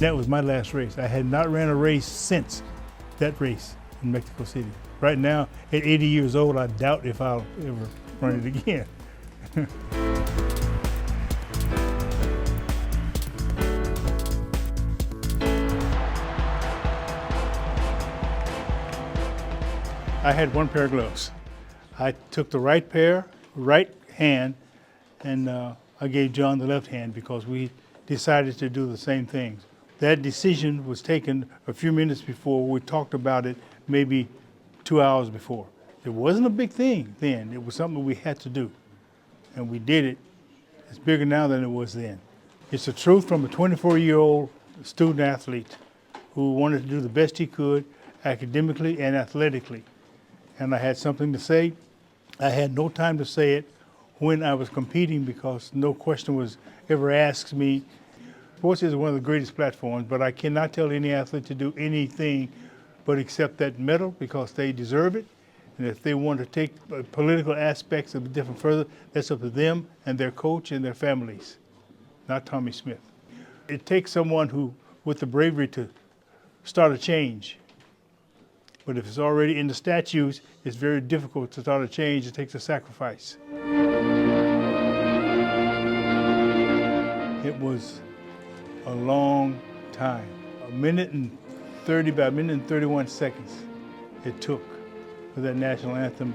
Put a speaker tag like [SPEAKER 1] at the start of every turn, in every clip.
[SPEAKER 1] that was my last race. I had not ran a race since that race in Mexico City. Right now, at 80 years old, I doubt if I'll ever run it again. I had one pair of gloves. I took the right pair, right hand, and I gave John the left hand because we decided to do the same things. That decision was taken a few minutes before. We talked about it maybe 2 hours before. It wasn't a big thing then. It was something we had to do, and we did it. It's bigger now than it was then. It's the truth from a 24-year-old student athlete who wanted to do the best he could academically and athletically. And I had something to say. I had no time to say it when I was competing because no question was ever asked me. Sports is one of the greatest platforms, but I cannot tell any athlete to do anything but accept that medal because they deserve it. And if they want to take political aspects of it different further, that's up to them and their coach and their families, not Tommy Smith. It takes someone who, with the bravery to start a change. But if it's already in the statutes, it's very difficult to start a change. It takes a sacrifice. It was a long time. About a minute and 31 seconds it took for that national anthem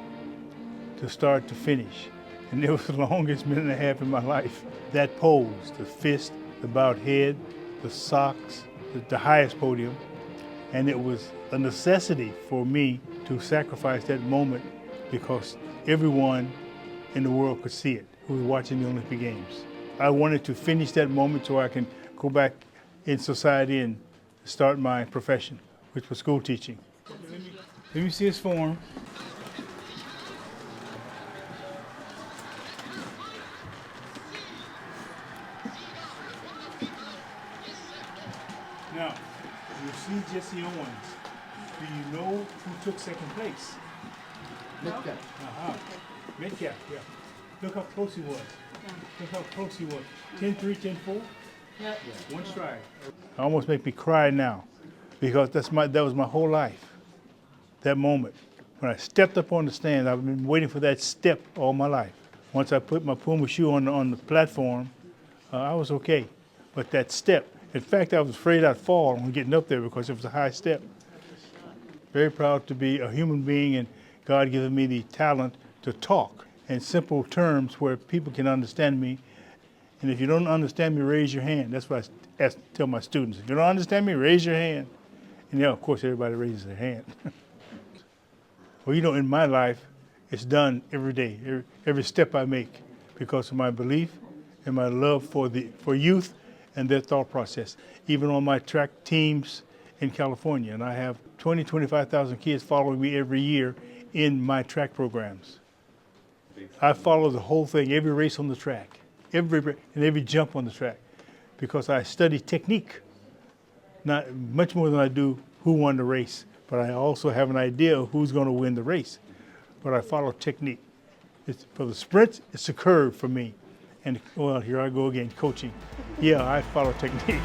[SPEAKER 1] to start to finish. And it was the longest minute and a half in my life. That pose, the fist, the bowed head, the socks, the highest podium, and it was a necessity for me to sacrifice that moment because everyone in the world could see it who was watching the Olympic Games. I wanted to finish that moment so I can go back in society and start my profession, which was school teaching. Let me see his form. Now, you see Jesse Owens. Do you know who took second place? Metcalf. Metcalf, yeah. Look how close he was. Look how close he was. 10-3, 10-4? Yeah. One stride. It almost make me cry now because that was my whole life. That moment. When I stepped up on the stand, I've been waiting for that step all my life. Once I put my Puma shoe on the platform, I was okay. But that step, in fact, I was afraid I'd fall on getting up there because it was a high step. Very proud to be a human being and God given me the talent to talk in simple terms where people can understand me. And if you don't understand me, raise your hand. That's what I tell my students. If you don't understand me, raise your hand. And yeah, of course, everybody raises their hand. Well, you know, in my life, it's done every day, every step I make because of my belief and my love for youth and their thought process. Even on my track teams in California, and I have 25,000 kids following me every year in my track programs. I follow the whole thing, every race on the track, every jump on the track, because I study technique, not much more than I do who won the race, but I also have an idea of who's going to win the race. But I follow technique. For the sprints, it's a curve for me. And well, here I go again, coaching. Yeah, I follow technique.